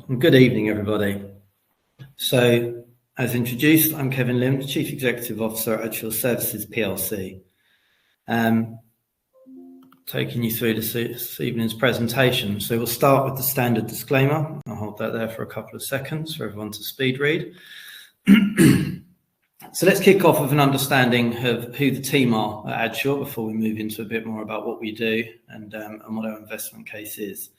Good evening, everybody. So, as introduced, I'm Kevin Limn, Chief Executive Officer at Adsure Services PLC. Taking you through this evening's presentation. So we'll start with the standard disclaimer. I'll hold that there for a couple of seconds for everyone to speed read. So let's kick off with an understanding of who the team are at Adsure before we move into a bit more about what we do and what our investment case is.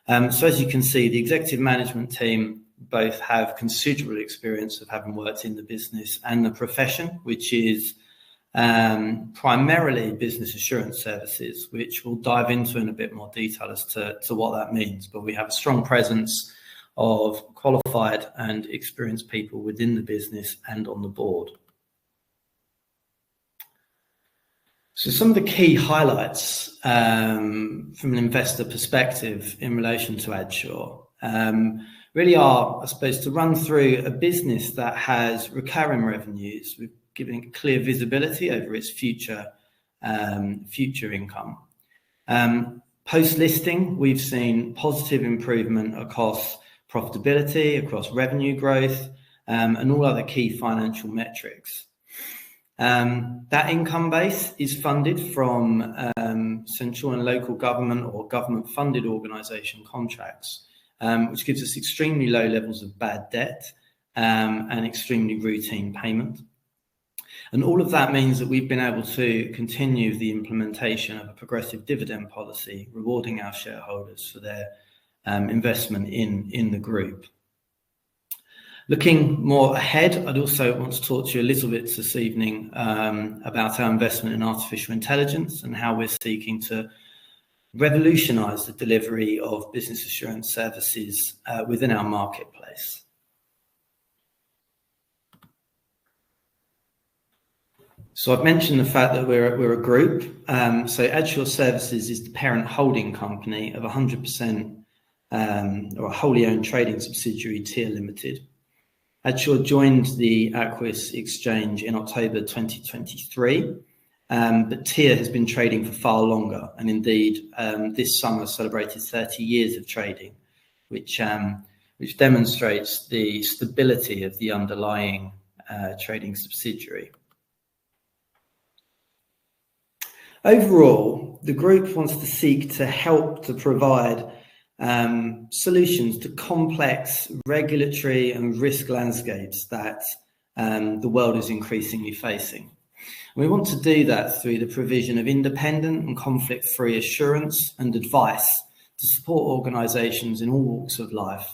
So as you can see, the executive management team both have considerable experience of having worked in the business and the profession, which is primarily business assurance services, which we'll dive into in a bit more detail as to what that means. But we have a strong presence of qualified and experienced people within the business and on the board. So some of the key highlights from an investor perspective in relation to Adsure really are, I suppose, to run through a business that has recurring revenues with giving clear visibility over its future income. Post-listing, we've seen positive improvement across profitability, across revenue growth, and all other key financial metrics. That income base is funded from central and local government or government-funded organisation contracts, which gives us extremely low levels of bad debt and extremely routine payment. And all of that means that we've been able to continue the implementation of a progressive dividend policy, rewarding our shareholders for their investment in the group. Looking more ahead, I'd also want to talk to you a little bit this evening about our investment in artificial intelligence and how we're seeking to revolutionise the delivery of business assurance services within our marketplace. So I've mentioned the fact that we're a group. So Adsure Services is the parent holding company of 100% or a wholly owned trading subsidiary, Tier Limited. Adsure joined the Aquis Exchange in October 2023, but Tier has been trading for far longer, and indeed this summer celebrated 30 years of trading, which demonstrates the stability of the underlying trading subsidiary. Overall, the group wants to seek to help to provide solutions to complex regulatory and risk landscapes that the world is increasingly facing. And we want to do that through the provision of independent and conflict-free assurance and advice to support organisations in all walks of life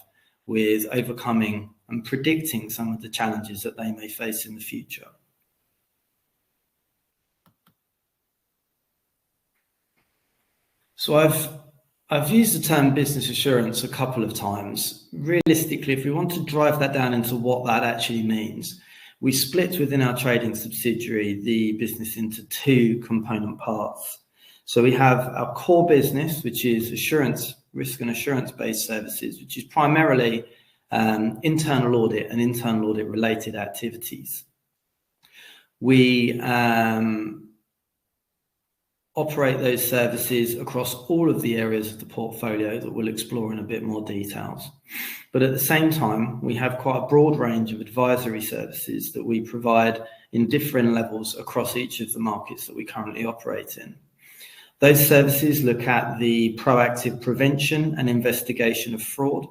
with overcoming and predicting some of the challenges that they may face in the future. So I've used the term business assurance a couple of times. Realistically, if we want to drive that down into what that actually means, we split within our trading subsidiary the business into two component parts. So we have our core business, which is assurance, risk and assurance-based services, which is primarily internal audit and internal audit related activities. We operate those services across all of the areas of the portfolio that we'll explore in a bit more details. But at the same time, we have quite a broad range of advisory services that we provide in different levels across each of the markets that we currently operate in. Those services look at the proactive prevention and investigation of fraud,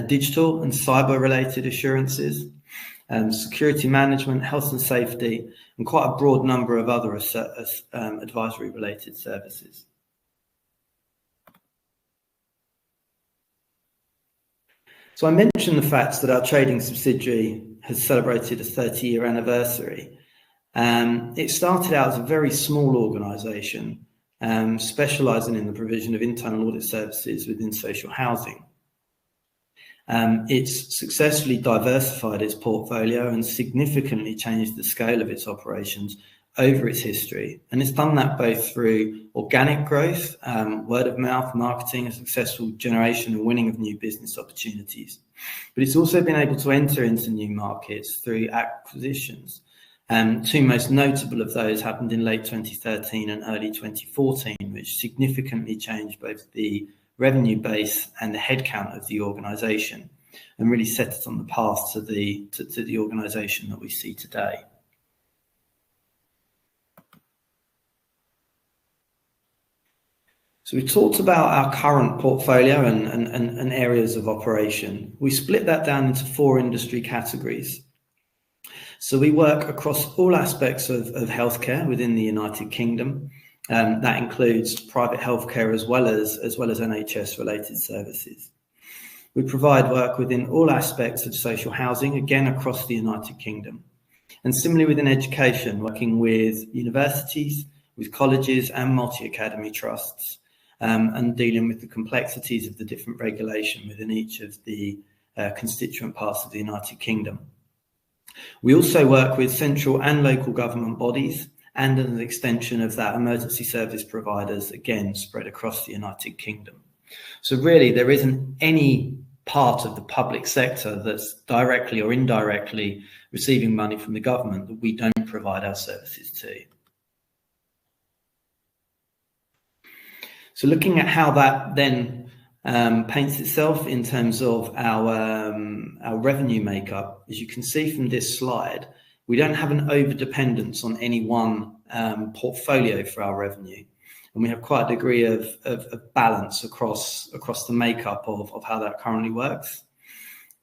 digital and cyber related assurances, security management, health and safety, and quite a broad number of other advisory related services. So I mentioned the fact that our trading subsidiary has celebrated a 30-year anniversary. It started out as a very small organisation, specialising in the provision of internal audit services within social housing. It's successfully diversified its portfolio and significantly changed the scale of its operations over its history. And it's done that both through organic growth, word of mouth marketing, and successful generation and winning of new business opportunities. But it's also been able to enter into new markets through acquisitions. Two most notable of those happened in late 2013 and early 2014, which significantly changed both the revenue base and the headcount of the organisation, and really set us on the path to the organisation that we see today. So we talked about our current portfolio and areas of operation. We split that down into 4 industry categories. So we work across all aspects of healthcare within the United Kingdom. That includes private healthcare as well as NHS related services. We provide work within all aspects of social housing, again across the United Kingdom. And similarly within education, working with universities, with colleges and multi-academy trusts, and dealing with the complexities of the different regulation within each of the constituent parts of the United Kingdom. We also work with central and local government bodies, and as an extension of that, emergency service providers, again, spread across the United Kingdom. So really, there isn't any part of the public sector that's directly or indirectly receiving money from the government that we don't provide our services to. So looking at how that then paints itself in terms of our revenue makeup, as you can see from this slide, we don't have an over-dependence on any one portfolio for our revenue. And we have quite a degree of balance across the makeup of how that currently works.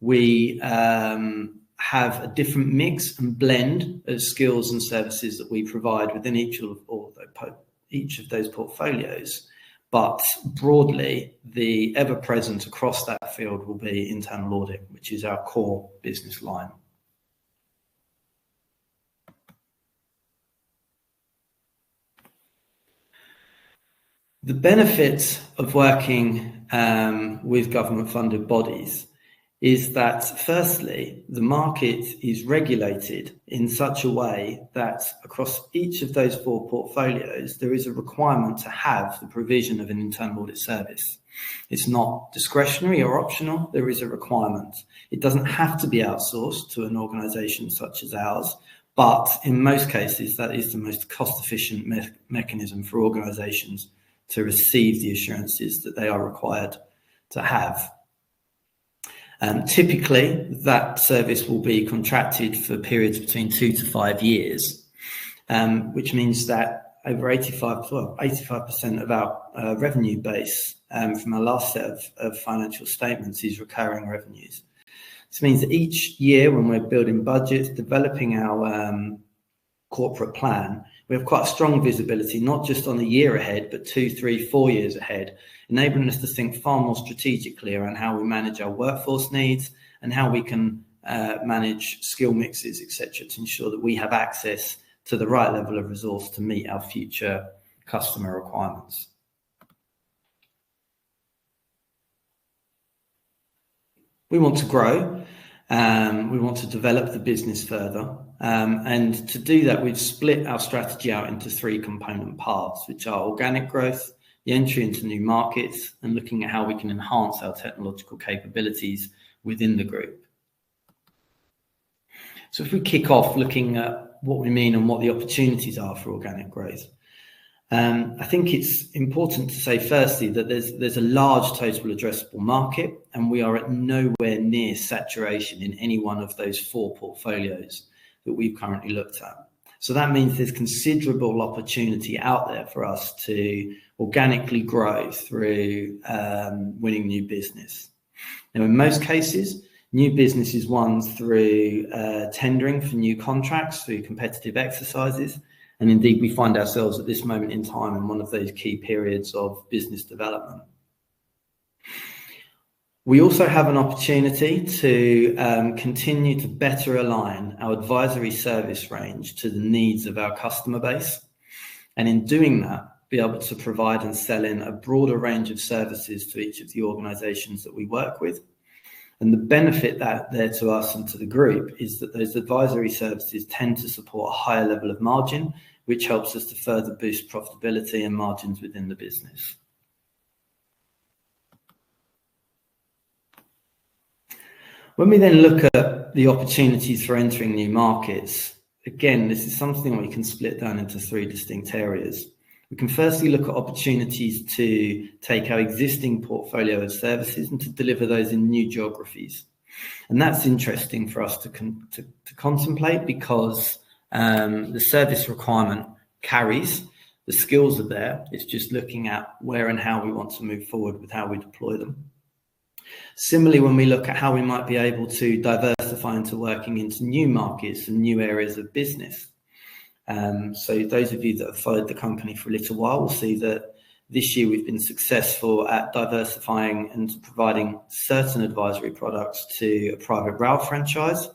We have a different mix and blend of skills and services that we provide within each of those portfolios. But broadly, the ever-present across that field will be internal audit, which is our core business line. The benefit of working with government-funded bodies is that, firstly, the market is regulated in such a way that across each of those 4 portfolios, there is a requirement to have the provision of an internal audit service. It's not discretionary or optional, there is a requirement. It doesn't have to be outsourced to an organisation such as ours, but in most cases, that is the most cost-efficient mechanism for organisations to receive the assurances that they are required to have. Typically, that service will be contracted for periods between 2 to 5 years, which means that over 85% of our revenue base from our last set of financial statements is recurring revenues. This means that each year when we're building budgets, developing our corporate plan, we have quite a strong visibility, not just on a year ahead, but 2, 3, 4 years ahead, enabling us to think far more strategically around how we manage our workforce needs and how we can manage skill mixes, etc., to ensure that we have access to the right level of resource to meet our future customer requirements. We want to grow. We want to develop the business further. And to do that, we've split our strategy out into 3 component parts, which are organic growth, the entry into new markets, and looking at how we can enhance our technological capabilities within the group. So if we kick off looking at what we mean and what the opportunities are for organic growth, I think it's important to say firstly that there's a large total addressable market, and we are at nowhere near saturation in any one of those 4 portfolios that we've currently looked at. So that means there's considerable opportunity out there for us to organically grow through winning new business. Now, in most cases, new business is won through tendering for new contracts, through competitive exercises. And indeed, we find ourselves at this moment in time in one of those key periods of business development. We also have an opportunity to continue to better align our advisory service range to the needs of our customer base. And in doing that, be able to provide and sell in a broader range of services to each of the organisations that we work with. And the benefit that there to us and to the group is that those advisory services tend to support a higher level of margin, which helps us to further boost profitability and margins within the business. When we then look at the opportunities for entering new markets, again, this is something we can split down into 3 distinct areas. We can firstly look at opportunities to take our existing portfolio of services and to deliver those in new geographies. And that's interesting for us to contemplate, because the service requirement carries, the skills are there. It's just looking at where and how we want to move forward with how we deploy them. Similarly, when we look at how we might be able to diversify into working into new markets and new areas of business. So those of you that have followed the company for a little while will see that this year we've been successful at diversifying and providing certain advisory products to a private rail franchise,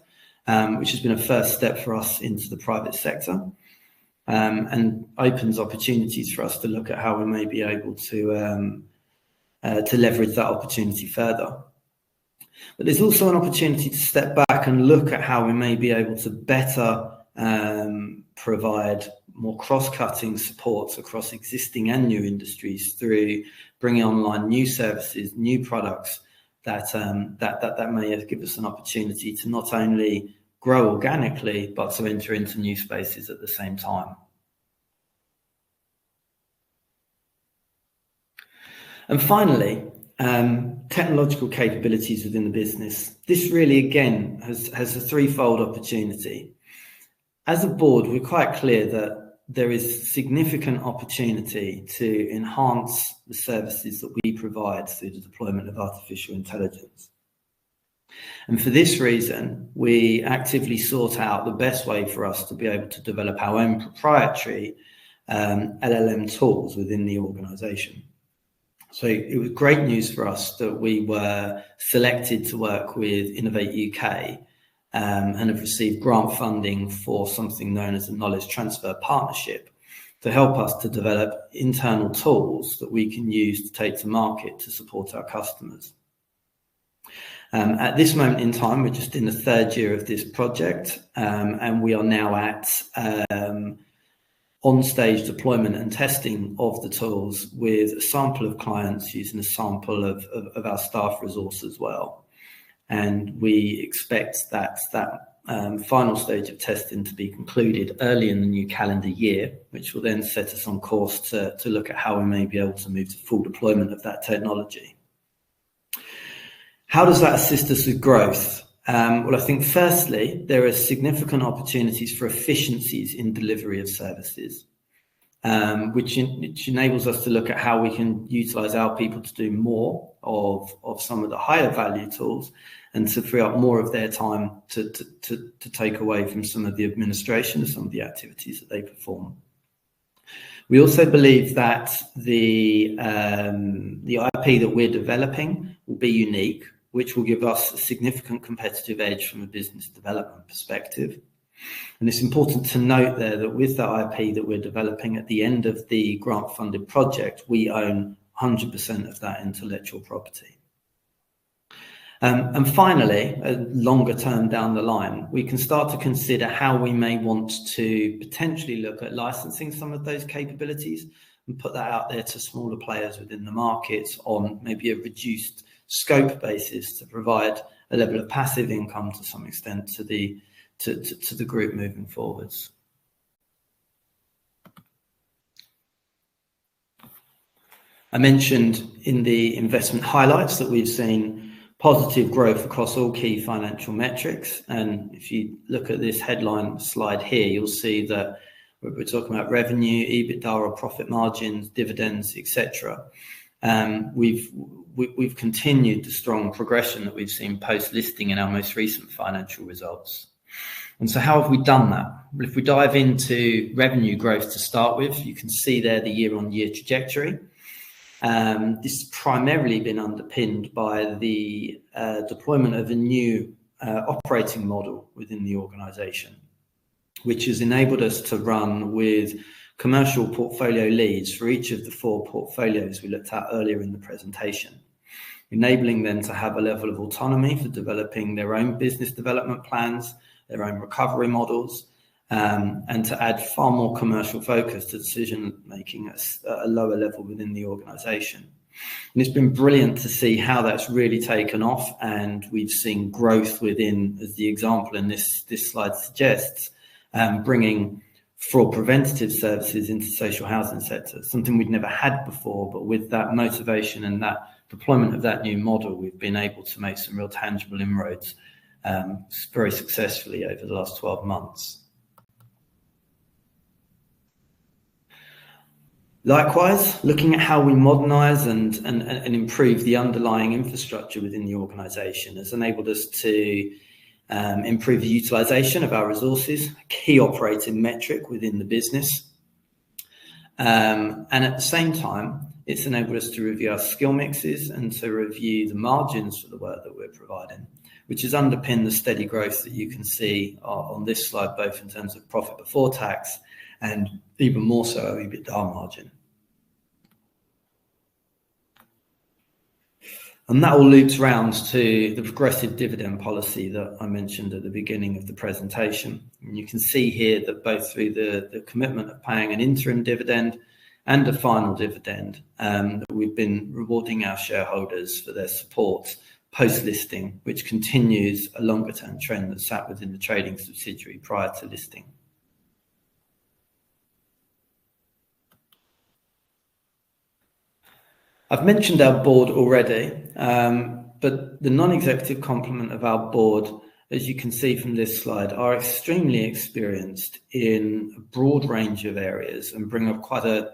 which has been a first step for us into the private sector, and opens opportunities for us to look at how we may be able to leverage that opportunity further. But there's also an opportunity to step back and look at how we may be able to better provide more cross-cutting support across existing and new industries through bringing online new services, new products that may give us an opportunity to not only grow organically, but to enter into new spaces at the same time. And finally, technological capabilities within the business. This really, again, has a threefold opportunity. As a board, we're quite clear that there is significant opportunity to enhance the services that we provide through the deployment of artificial intelligence. And for this reason, we actively sought out the best way for us to be able to develop our own proprietary LLM tools within the organisation. So it was great news for us that we were selected to work with Innovate UK and have received grant funding for something known as a knowledge transfer partnership to help us to develop internal tools that we can use to take to market to support our customers. At this moment in time, we're just in the third year of this project, and we are now at on-stage deployment and testing of the tools with a sample of clients using a sample of our staff resource as well. And we expect that final stage of testing to be concluded early in the new calendar year, which will then set us on course to look at how we may be able to move to full deployment of that technology. How does that assist us with growth? Well, I think firstly, there are significant opportunities for efficiencies in delivery of services, which enables us to look at how we can utilise our people to do more of some of the higher value tools and to free up more of their time to take away from some of the administration of some of the activities that they perform. We also believe that the IP that we're developing will be unique, which will give us a significant competitive edge from a business development perspective. And it's important to note there that with that IP that we're developing at the end of the grant-funded project, we own 100% of that intellectual property. And finally, longer term down the line, we can start to consider how we may want to potentially look at licensing some of those capabilities and put that out there to smaller players within the market on maybe a reduced scope basis to provide a level of passive income to some extent to the group moving forwards. I mentioned in the investment highlights that we've seen positive growth across all key financial metrics. And if you look at this headline slide here, you'll see that we're talking about revenue, EBITDA or profit margins, dividends, etc. We've continued the strong progression that we've seen post-listing in our most recent financial results. And so how have we done that? Well, if we dive into revenue growth to start with, you can see there the year-on-year trajectory. This has primarily been underpinned by the deployment of a new operating model within the organisation, which has enabled us to run with commercial portfolio leads for each of the 4 portfolios we looked at earlier in the presentation, enabling them to have a level of autonomy for developing their own business development plans, their own recovery models, and to add far more commercial focus to decision making at a lower level within the organisation. And it's been brilliant to see how that's really taken off, and we've seen growth within, as the example in this slide suggests, bringing fraud preventative services into social housing sector, something we'd never had before. But with that motivation and that deployment of that new model, we've been able to make some real tangible inroads very successfully over the last 12 months. Likewise, looking at how we modernise and improve the underlying infrastructure within the organisation has enabled us to improve the utilisation of our resources, a key operating metric within the business. And at the same time, it's enabled us to review our skill mixes and to review the margins for the work that we're providing, which has underpinned the steady growth that you can see on this slide, both in terms of profit before tax and even more so our EBITDA margin. And that all loops round to the progressive dividend policy that I mentioned at the beginning of the presentation. And you can see here that both through the commitment of paying an interim dividend and a final dividend, that we've been rewarding our shareholders for their support post-listing, which continues a longer-term trend that sat within the trading subsidiary prior to listing. I've mentioned our board already, but the non-executive complement of our board, as you can see from this slide, are extremely experienced in a broad range of areas and bring up quite a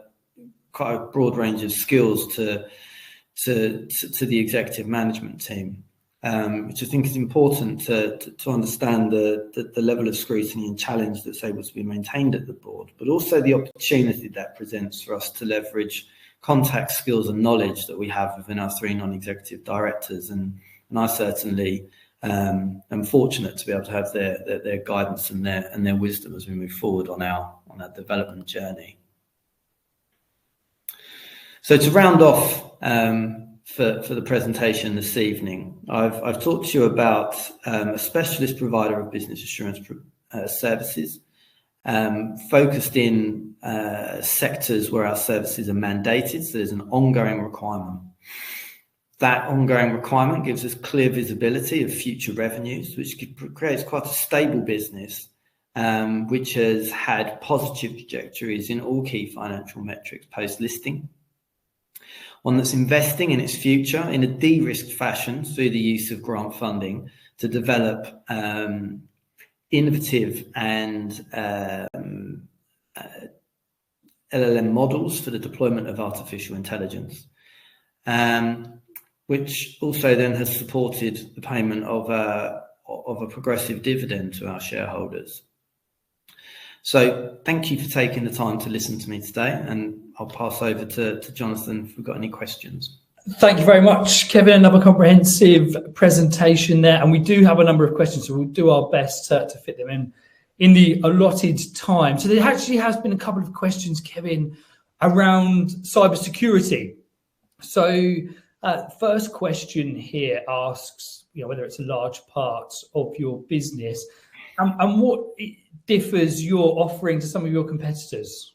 broad range of skills to the executive management team, which I think is important to understand the level of scrutiny and challenge that's able to be maintained at the board, but also the opportunity that presents for us to leverage contact skills and knowledge that we have within our three non-executive directors. And I certainly am fortunate to be able to have their guidance and their wisdom as we move forward on our development journey. So to round off for the presentation this evening, I've talked to you about a specialist provider of business assurance services, focused in sectors where our services are mandated, so there's an ongoing requirement. That ongoing requirement gives us clear visibility of future revenues, which creates quite a stable business, which has had positive trajectories in all key financial metrics post-listing. One that's investing in its future in a de-risked fashion through the use of grant funding to develop innovative and LLM models for the deployment of artificial intelligence, which also then has supported the payment of a progressive dividend to our shareholders. So thank you for taking the time to listen to me today, and I'll pass over to Jonathan if we've got any questions. Thank you very much, Kevin. Another comprehensive presentation there, and we do have a number of questions, so we'll do our best to fit them in the allotted time. So there actually has been a couple of questions, Kevin, around cybersecurity. So first question here asks, whether it's a large part of your business and what differs your offering to some of your competitors.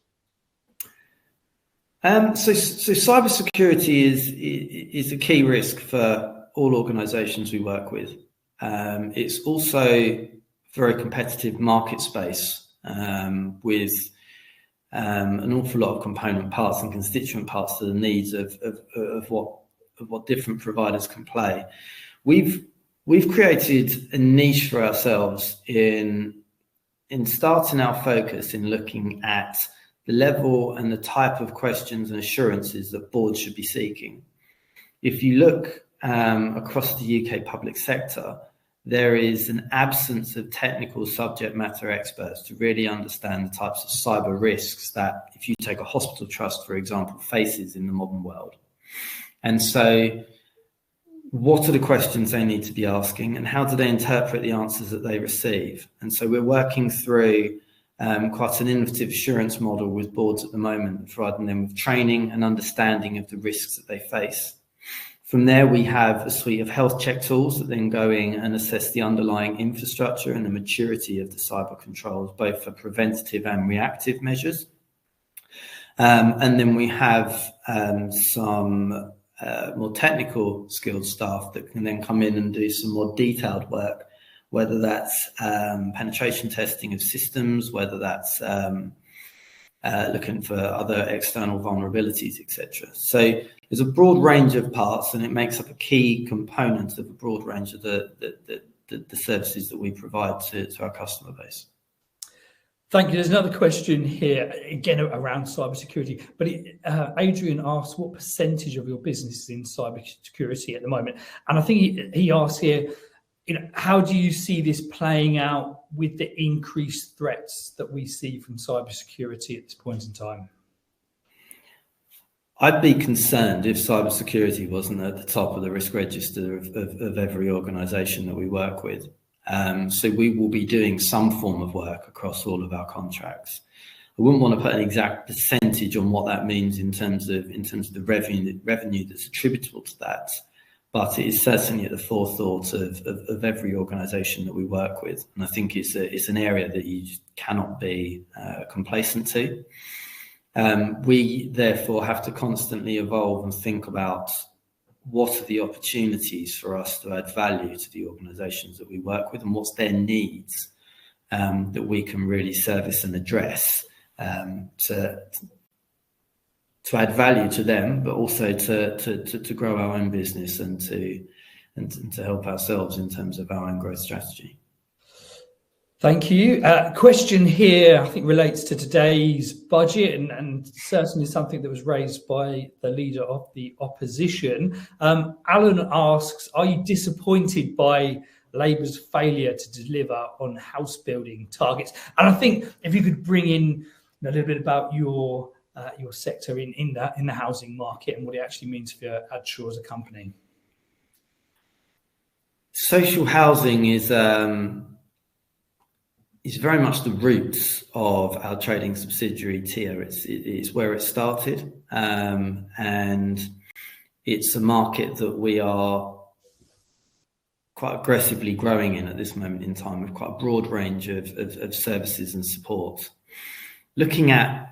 So cybersecurity is a key risk for all organisations we work with. It's also a very competitive market space with an awful lot of component parts and constituent parts to the needs of what different providers can play. We've created a niche for ourselves in starting our focus in looking at the level and the type of questions and assurances that boards should be seeking. If you look across the UK public sector, there is an absence of technical subject matter experts to really understand the types of cyber risks that, if you take a hospital trust, for example, faces in the modern world. And so what are the questions they need to be asking, and how do they interpret the answers that they receive? And so we're working through quite an innovative assurance model with boards at the moment, providing them with training and understanding of the risks that they face. From there, we have a suite of health check tools that then go in and assess the underlying infrastructure and the maturity of the cyber controls, both for preventative and reactive measures. And then we have some more technical skilled staff that can then come in and do some more detailed work, whether that's penetration testing of systems, whether that's looking for other external vulnerabilities, etc. So there's a broad range of parts, and it makes up a key component of a broad range of the services that we provide to our customer base. Thank you. There's another question here, again around cybersecurity, but Adrian asks, what percentage of your business is in cybersecurity at the moment? And I think he asks here, how do you see this playing out with the increased threats that we see from cybersecurity at this point in time? I'd be concerned if cybersecurity wasn't at the top of the risk register of every organisation that we work with. So we will be doing some form of work across all of our contracts. I wouldn't want to put an exact percentage on what that means in terms of the revenue that's attributable to that, but it is certainly at the forethought of every organisation that we work with, and I think it's an area that you just cannot be complacent to. We therefore have to constantly evolve and think about what are the opportunities for us to add value to the organisations that we work with, and what's their needs that we can really service and address to add value to them, but also to grow our own business and to help ourselves in terms of our own growth strategy. Thank you. Question here, I think, relates to today's budget and certainly something that was raised by the leader of the opposition. Alan asks, are you disappointed by Labour's failure to deliver on house building targets? And I think if you could bring in a little bit about your sector in the housing market and what it actually means for Adsure as a company. Social housing is very much the roots of our trading subsidiary TIA. It's where it started, and it's a market that we are quite aggressively growing in at this moment in time, with quite a broad range of services and support. Looking at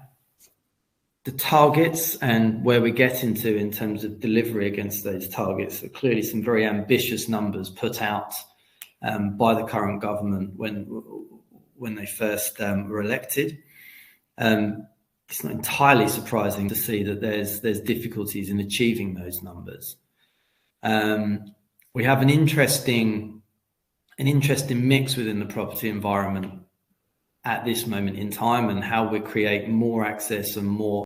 the targets and where we're getting to in terms of delivery against those targets, are clearly some very ambitious numbers put out by the current government when they first were elected. It's not entirely surprising to see that there's difficulties in achieving those numbers. We have an interesting mix within the property environment at this moment in time, and how we create more access and more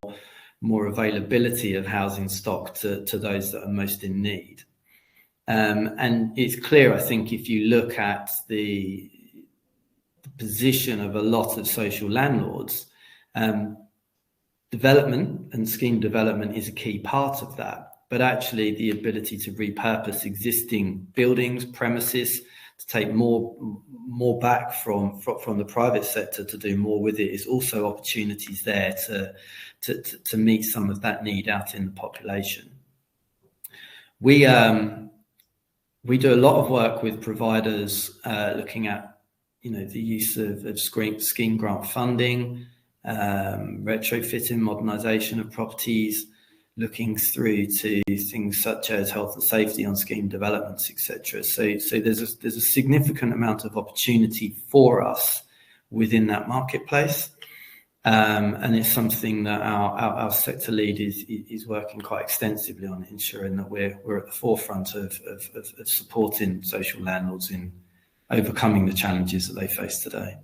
availability of housing stock to those that are most in need. And it's clear, I think, if you look at the position of a lot of social landlords, development and scheme development is a key part of that, but actually the ability to repurpose existing buildings, premises, to take more back from the private sector to do more with it, is also opportunities there to meet some of that need out in the population. We do a lot of work with providers looking at the use of scheme grant funding, retrofitting, modernisation of properties, looking through to things such as health and safety on scheme developments, etc. So there's a significant amount of opportunity for us within that marketplace, and it's something that our sector lead is working quite extensively on, ensuring that we're at the forefront of supporting social landlords in overcoming the challenges that they face today.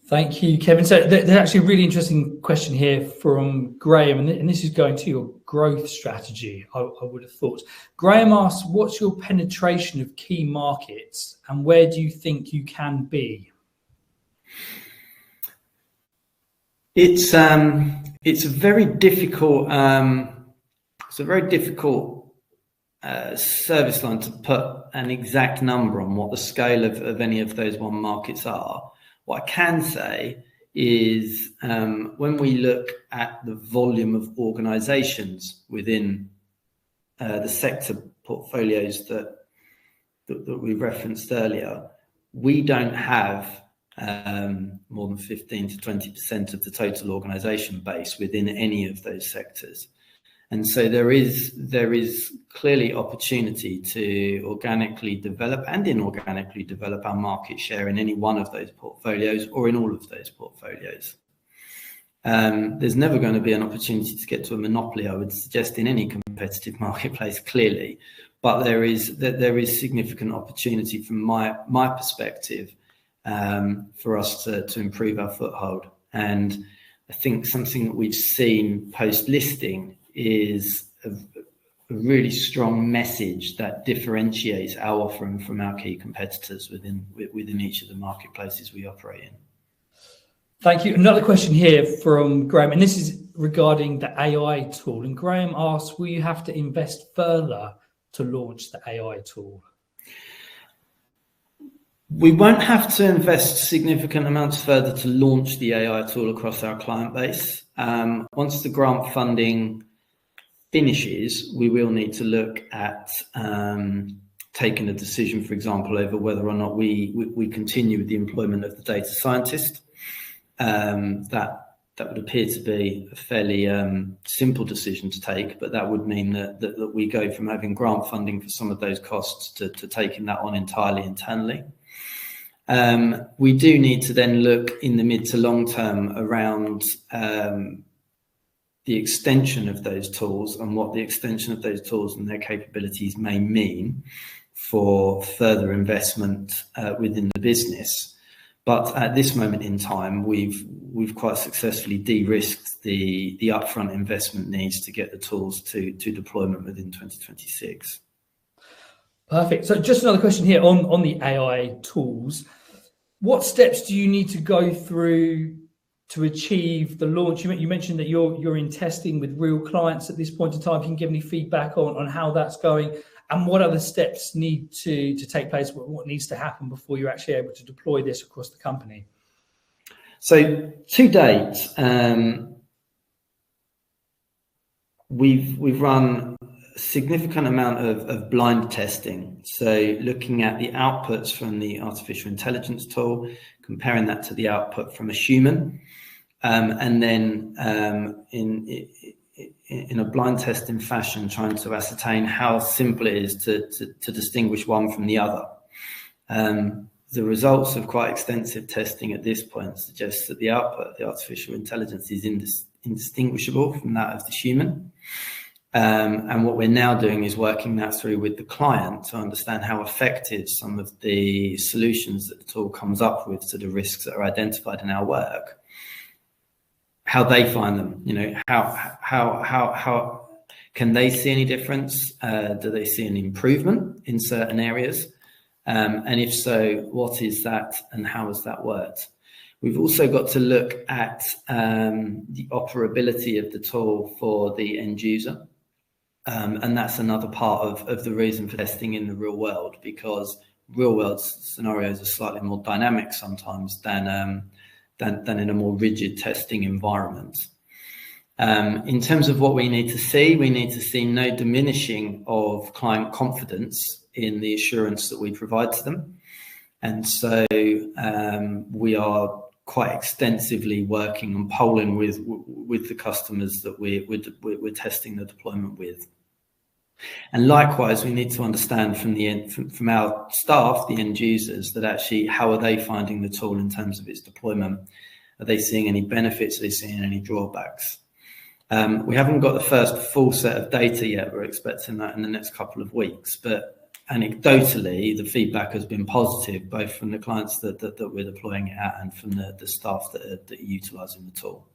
Thank you, Kevin. So there's actually a really interesting question here from Graham, and this is going to your growth strategy, I would have thought. Graham asks, what's your penetration of key markets and where do you think you can be? It's a very difficult service line to put an exact number on what the scale of any of those one markets are. What I can say is when we look at the volume of organisations within the sector portfolios that we referenced earlier, we don't have more than 15 to 20% of the total organisation base within any of those sectors. And so there is clearly opportunity to organically develop and inorganically develop our market share in any one of those portfolios or in all of those portfolios. There's never going to be an opportunity to get to a monopoly, I would suggest, in any competitive marketplace, clearly. But there is significant opportunity from my perspective for us to improve our foothold. And I think something that we've seen post-listing is a really strong message that differentiates our offering from our key competitors within each of the marketplaces we operate in. Thank you. Another question here from Graham, and this is regarding the AI tool. And Graham asks, will you have to invest further to launch the AI tool? We won't have to invest significant amounts further to launch the AI tool across our client base. Once the grant funding finishes, we will need to look at taking a decision, for example, over whether or not we continue with the employment of the data scientist. That would appear to be a fairly simple decision to take, but that would mean that we go from having grant funding for some of those costs to taking that on entirely internally. We do need to then look in the mid to long term around the extension of those tools and what the extension of those tools and their capabilities may mean for further investment within the business. But at this moment in time, we've quite successfully de-risked the upfront investment needs to get the tools to deployment within 2026. Perfect. So just another question here on the AI tools. What steps do you need to go through to achieve the launch? You mentioned that you're in testing with real clients at this point in time. If you can give any feedback on how that's going and what other steps need to take place, what needs to happen before you're actually able to deploy this across the company? So to date, we've run a significant amount of blind testing. So looking at the outputs from the artificial intelligence tool, comparing that to the output from a human, and then in a blind testing fashion, trying to ascertain how simple it is to distinguish one from the other. The results of quite extensive testing at this point suggests that the output of the artificial intelligence is indistinguishable from that of the human. And what we're now doing is working that through with the client to understand how effective some of the solutions that the tool comes up with to the risks that are identified in our work, how they find them, how can they see any difference? Do they see an improvement in certain areas? And if so, what is that and how has that worked? We've also got to look at the operability of the tool for the end user. And that's another part of the reason for testing in the real world, because real world scenarios are slightly more dynamic sometimes than in a more rigid testing environment. In terms of what we need to see no diminishing of client confidence in the assurance that we provide to them. And so we are quite extensively working and polling with the customers that we're testing the deployment with. And likewise, we need to understand from our staff, the end users, that actually how are they finding the tool in terms of its deployment? Are they seeing any benefits? Are they seeing any drawbacks? We haven't got the first full set of data yet. We're expecting that in the next couple of weeks. But anecdotally, the feedback has been positive, both from the clients that we're deploying it at and from the staff that are utilising the tool.